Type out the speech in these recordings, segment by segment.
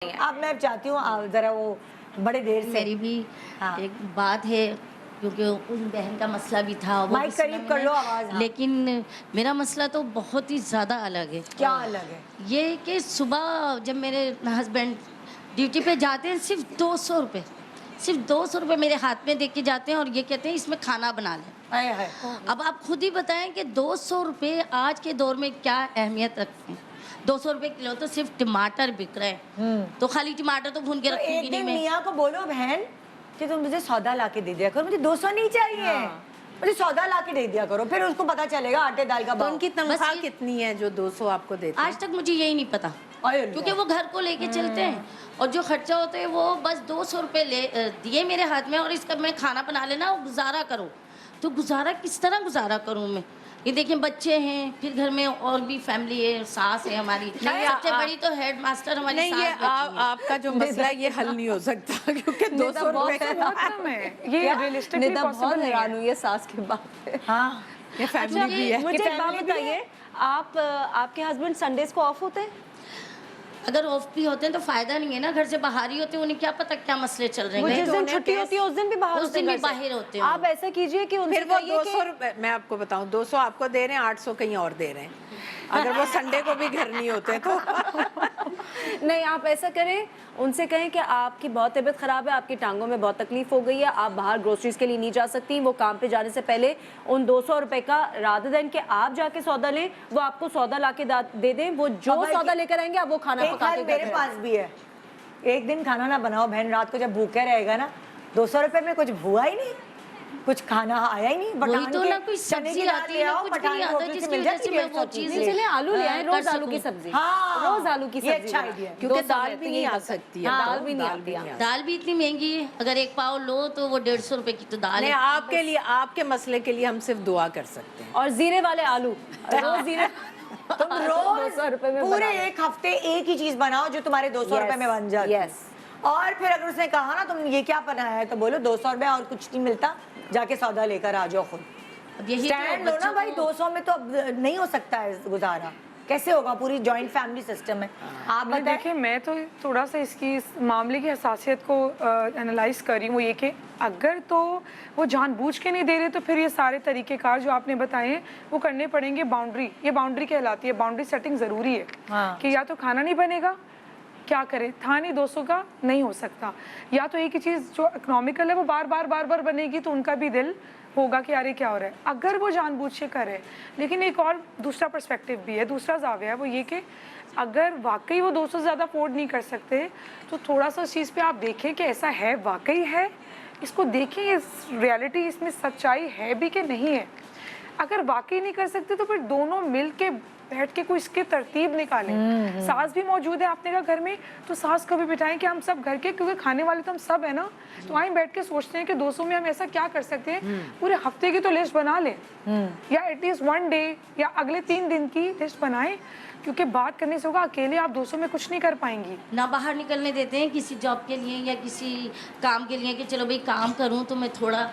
अब मैं चाहती हूँ आप जरा वो बड़े देर से मेरी भी हाँ। एक बात है, क्योंकि उन बहन का मसला भी था वो माइक भी सुना करीब कर मैंने, लो आवाज़। हाँ। लेकिन मेरा मसला तो बहुत ही ज़्यादा अलग है। क्या अलग है? ये कि सुबह जब मेरे हस्बैंड ड्यूटी पे जाते हैं, सिर्फ 200 रुपये, सिर्फ 200 रुपये मेरे हाथ में दे के जाते हैं और ये कहते हैं इसमें खाना बना लें। आए हाय। अब आप खुद ही बताएं कि 200 रुपये आज के दौर में क्या अहमियत रखते हैं। 200 रुपये किलो तो सिर्फ टमाटर बिक रहे हैं, तो खाली टमाटर तो भून के तो रखूंगी एक नहीं दिन मैं। मियाँ को बोलो बहन कि तुम मुझे सौदा ला के दे दिया करो, मुझे 200 नहीं चाहिए। मुझे सौदा ला के दे दिया करो, फिर उसको पता चलेगा आटे दाल का तो भाव। उनकी बस तनख्वाह ये- कितनी है जो 200 आपको देते हैं? आज तक मुझे यही नहीं पता, आए क्योंकि वो घर को लेके चलते हैं और जो खर्चा होता है वो बस 200 रुपये दिए मेरे हाथ में और इसका मैं खाना बना लेना और गुजारा करो। तो गुजारा किस तरह गुजारा करूँ मैं? ये देखिए बच्चे हैं, फिर घर में और भी फैमिली है, सास है हमारी, सबसे बड़ी तो हेड मास्टर हमारी नहीं, ये सास बैठी है। आपका जो मसला है ये हल नहीं हो सकता क्योंकि 200 रुपए बहुत कम है ये रियलिस्टिकली बहुत पॉसिबल नहीं हैरान है। हुई है सास के बात पे। हाँ ये फैमिली भी है। मुझे एक बात family भी बताइए, आप आपके हस्बैंड संडेज को ऑफ होते हैं? अगर ऑफ भी होते हैं तो फायदा नहीं है ना, घर से बाहर ही होते हैं, उन्हें क्या पता क्या मसले चल रहे वो हैं। जिस तो दिन उन्हें छुट्टी होती है उस दिन भी बाहर उस होते हैं दिन भी घर से। बाहर होते हैं। आप ऐसा कीजिए कि उनसे फिर वो कहिए 200 रुपए, मैं आपको बताऊं, 200 आपको दे रहे हैं, 800 कहीं और दे रहे हैं। अगर वो संडे को भी घर नहीं होते तो नहीं, आप ऐसा करें, उनसे कहें कि आपकी बहुत तबीयत खराब है, आपकी टांगों में बहुत तकलीफ हो गई है, आप बाहर ग्रोसरीज के लिए नहीं जा सकती। वो काम पे जाने से पहले उन 200 रुपए का रादर देन के आप जाके सौदा लें, वो आपको सौदा ला के दे दें। वो जो अब सौदा लेकर आएंगे आप वो खाना एक पका हाल के मेरे घर पे पास भी है। एक दिन खाना ना बनाओ बहन, रात को जब भूखे रहेगा ना, 200 रुपए में कुछ हुआ ही नहीं, कुछ खाना आया ही नहीं। वही पठान तो के ना, कोई चने की सब्जी दाल आती ले है ना, आओ, कुछ भी पठान नहीं की आता, होटल से जिसकी मिल वजह जाती से है मैं 150 वो चीज़। चीज़ चले आलू ले आए, कर रोज आलू सकूं। की सब्जी। हाँ, रोज आलू की ये सब्जी अच्छा बनाओ। आइडिया है। क्योंकि 200 दाल में भी तो नहीं यही आ बता- सकती है। हाँ, दाल दाल भी नहीं आती है। दाल भी इतनी महंगी है, अगर एक पाव लो तो वो 150 रुपए की तो दाल नहीं, है। आपके लिए, आपके मसले के लिए हम सिर्फ दुआ कर सकते हैं। और जीरे वाले आलू, रोज जीरे तुम रोज 200 रुपए में पूरे बना लो। एक हफ्ते एक ही चीज बनाओ जो तुम्हारे 200 रुपए में बन जाती है। yes. और फिर अगर उसने कहा ना तुम ये क्या बनाया है, तो बोलो 200 रुपए और कुछ नहीं मिलता, जाके सौदा लेकर आ जाओ खुद। अब यही तो स्टैंड लो ना बच्चों भाई, को- 200 में तो अब नहीं हो सकता है गुजारा। कैसे होगा? पूरी जॉइंट फैमिली सिस्टम है। आप नहीं, बताएं। देखिए मैं तो थोड़ा सा इस मामले की हसासियत को एनालाइज कर रही हूँ। ये कि अगर तो वो जानबूझ के नहीं दे रहे तो फिर ये सारे तरीक़ेकार जो आपने बताए हैं वो करने पड़ेंगे। बाउंड्री, ये बाउंड्री कहलाती है, बाउंड्री सेटिंग ज़रूरी है। हाँ। कि या तो खाना नहीं बनेगा, क्या करें, था नहीं 200 का नहीं हो सकता, या तो एक ही चीज़ जो इकोनॉमिकल है वो बार बार बनेगी तो उनका भी दिल होगा कि यार ये क्या हो रहा है, अगर वो जानबूझ के करे। लेकिन एक और दूसरा पर्सपेक्टिव भी है, दूसरा जाविया है, वो ये कि अगर वाकई वो 200 से ज़्यादा अफोर्ड नहीं कर सकते तो थोड़ा सा उस चीज़ पे आप देखें कि ऐसा है, वाकई है, इसको देखें, ये रियलिटी, इसमें सच्चाई है भी कि नहीं है। अगर वाकई नहीं कर सकते तो फिर दोनों मिल के बैठ के कोई इसकी तरतीब निकालें। सास भी मौजूद है आपने कहा घर में, तो सास को भी बिठाएं कि हम सब घर के, क्योंकि खाने वाले तो हम सब है ना, तो आए बैठ के सोचते हैं कि 200 में हम ऐसा क्या कर सकते हैं, पूरे हफ्ते की तो लिस्ट बना लें, या एटलीस्ट 1 डे या अगले 3 दिन की लिस्ट बनाएं, क्योंकि बात करने से होगा, अकेले आप 200 में कुछ नहीं कर पाएंगी। ना बाहर निकलने देते हैं किसी जॉब के लिए या किसी काम के लिए कि चलो भाई काम करूं तो मैं थोड़ा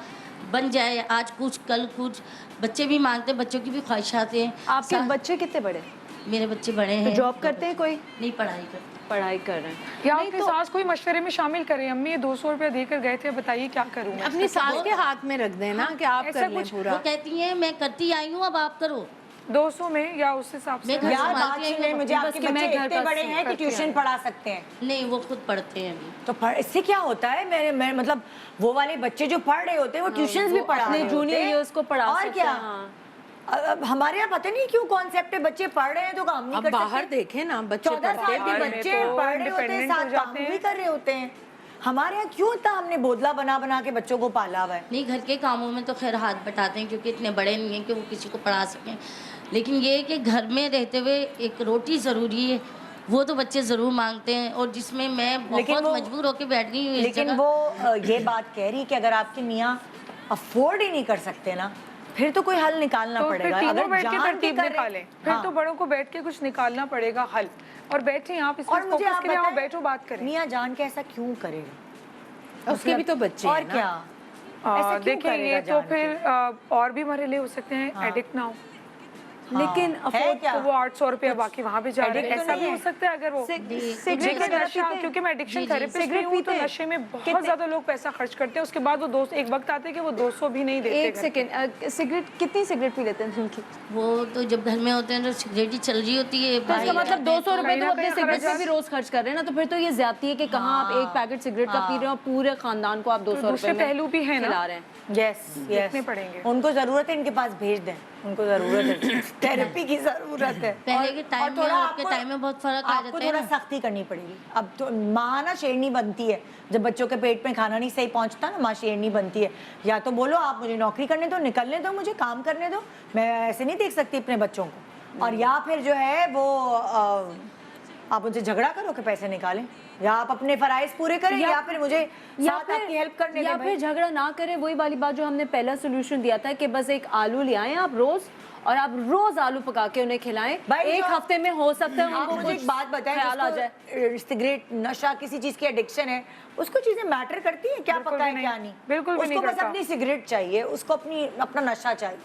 बन जाए, आज कुछ कल कुछ। बच्चे भी मांगते हैं, बच्चों की भी ख्वाहिशात हैं। आपके बच्चे कितने बड़े? मेरे बच्चे बड़े तो हैं। जॉब करते हैं कोई? नहीं, पढ़ाई करते। पढ़ाई कर रहे हैं या नहीं आपके तो- सास कोई मशवरे में शामिल करें, अम्मी ये 200 रुपया देकर गए थे, बताइए क्या करूँ मैं। अपनी सास के हाथ में रख देना कि आप ऐसा कर लें कुछ- पूरा। वो कहती हैं मैं करती आई हूँ, अब आप करो। 200 में या उस हिसाब से मैं घर यार संभालती बात हैं, सुनिए, मुझे बस आपके कि बच्चे मैं घर इतने का बड़े हैं कि करती ट्यूशन हूँ। पढ़ा सकते हैं। नहीं, वो खुद पढ़ते हैं अभी। तो इससे क्या होता है, मैं मतलब वो वाले बच्चे जो पढ़ रहे होते हैं वो ट्यूशंस भी पढ़ा अपने रहे जूनियर होते हैं। ईयर्स को पढ़ा और सकते क्या हैं, हाँ। अब हमारे यहाँ पता नहीं क्यों कॉन्सेप्ट है, बच्चे पढ़ रहे हैं तो काम नहीं अब कर बाहर सकते। देखें ना, बच्चे 14 पढ़ते साल भी के बाहर में बच्चे तो पढ़ रहे होते हैं, independent हो साथ काम जाते हैं। भी कर रहे होते हैं। हमारे यहाँ क्यों इतना हमने बोदला बना बना के बच्चों को पाला हुआ है? नहीं, घर के कामों में तो खैर हाथ बटाते हैं क्योंकि इतने बड़े नहीं हैं कि वो किसी को पढ़ा सकें। लेकिन ये है कि घर में रहते हुए एक रोटी ज़रूरी है, वो तो बच्चे ज़रूर मांगते हैं। और जिसमें मैं बहुत मजबूर होकर बैठ गई हूँ इस लेकिन जगह। वो ये बात कह रही कि अगर आपके मियाँ अफोर्ड ही नहीं कर सकते ना, फिर तो कोई हल निकालना तो फिर पड़ेगा। तीनों बैठ के जान के तरतीब कर रहे- निकालें, फिर हाँ। तो बड़ों को बैठ के कुछ निकालना पड़ेगा हल। और बैठे आप इस और मुझे फोकस आप के लिए आओ, बताएं, बैठो बात करें। मियाँ जान के ऐसा क्यों करेगा? उसके भी तो बच्चे और हैं ना। क्या ऐसा क्यों देखिए करेगा ये तो जान के? फिर और भी मरहले हो सकते हैं, हाँ। एडिक्ट ना हो, लेकिन है afford क्या? तो वो 800 रुपया बाकी वहाँ पे जा रहे हैं। Addict तो ऐसा नहीं भी हो है। सकता है अगर वो सिगरेट लेकिन वगैरह नशा, पीते हैं? क्योंकि मैं एडिक्शन जी, थेरेपिस्ट भी सिगरेट हूँ, तो पीते हैं? नशे में बहुत कितने? ज्यादा लोग पैसा खर्च करते हैं, उसके बाद वो दोस्त एक वक्त आते हैं कि वो 200 भी नहीं देते एक घर पे। सेकेंड, सिगरेट कितनी सिगरेट पी लेते हैं दिन की? वो तो जब घर में होते हैं तो सिगरेट ही चल रही होती है। तो इसका बाहर मतलब जाते हैं 200 रुपए कहीं तो ना अपने कहीं सिगरेट पे खर्च- भी रोज खर्च कर रहे हैं ना, तो फिर तो ये ज्यादती है कि कहाँ आप एक पैकेट सिगरेट का पी रहे हो और पूरे खानदान को आप 200 रुपए दूसरे में पहलू भी है ना। खिला रहे हैं। यस देखने पड़ेंगे। उनको जरूरत है, इनके पास भेज दें, उनको जरूरत है, थेरेपी की जरूरत है। पहले के टाइम में थोड़ा और अब के आपको- टाइम में बहुत फर्क आ आपको जाता है थोड़ा ना। सख्ती करनी पड़ेगी। अब तो माँ ना शेरनी बनती है, जब बच्चों के पेट में खाना नहीं सही पहुंचता ना, माँ शेरनी बनती है। या तो बोलो आप मुझे नौकरी करने दो, निकलने दो, मुझे काम करने दो, मैं ऐसे नहीं देख सकती अपने बच्चों को। और या फिर जो है वो आप उनसे झगड़ा करो कि पैसे निकालें, या आप अपने फराइज पूरे करें, या फिर मुझे साथ आपकी हेल्प करने या दें फिर झगड़ा ना करें। वही वाली बात जो हमने पहला सोल्यूशन दिया था कि बस एक आलू ले आएं आप रोज, और आप रोज आलू पका के उन्हें खिलाएं। भाई, एक जो- हफ्ते में हो सकता है आप उनको मुझे कुछ एक बात बताएं, ख्याल आ जाए। जिसको सिगरेट नशा किसी चीज की एडिक्शन है, उसको चीजें मैटर करती है क्या? बिल्कुल पता भी है नहीं, क्या नहीं? बिल्कुल भी उसको नहीं बस करता। अपनी सिगरेट चाहिए, उसको अपना नशा चाहिए,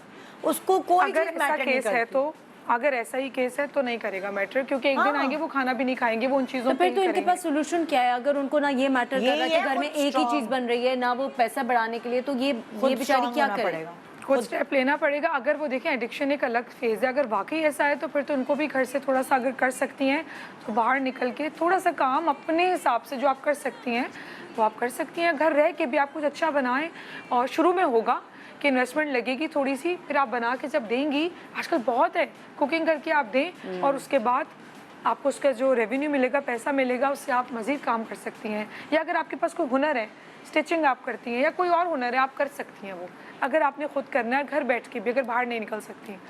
उसको कोई अगर चीज ऐसा मैटर नहीं केस है करती। तो, अगर ऐसा ही केस है तो नहीं करेगा मैटर, क्योंकि एक दिन हाँ। आएंगे वो खाना भी नहीं खाएंगे, वो उन चीजों तो पे फिर ही तो इनके करेंगे। पास सोल्यूशन क्या है? अगर उनको ना ये मैटर कर यही रहा है कि है, घर में खुद एक ही strong। चीज बन रही है, ना वो पैसा बढ़ाने के लिए, तो ये खुद बेचारी strong क्या होना करे? पड़ेगा। कुछ स्टेप लेना पड़ेगा। अगर वो देखें एडिक्शन एक अलग फेज है, अगर वाकई ऐसा है तो फिर तो उनको भी घर से थोड़ा सा अगर कर सकती हैं तो बाहर निकल के थोड़ा सा काम अपने हिसाब से जो आप कर सकती हैं वो आप कर सकती हैं। घर रह के भी आप कुछ अच्छा बनाएं, और शुरू में होगा कि इन्वेस्टमेंट लगेगी थोड़ी सी, फिर आप बना के जब देंगी, आजकल बहुत है, कुकिंग करके आप दें और उसके बाद आपको उसका जो रेवेन्यू मिलेगा, पैसा मिलेगा, उससे आप मज़ीद काम कर सकती हैं। या अगर आपके पास कोई हुनर है, स्टिचिंग आप करती हैं या कोई और हुनर है, आप कर सकती हैं वो, अगर आपने खुद करना है घर बैठ के भी, अगर बाहर नहीं निकल सकती हैं।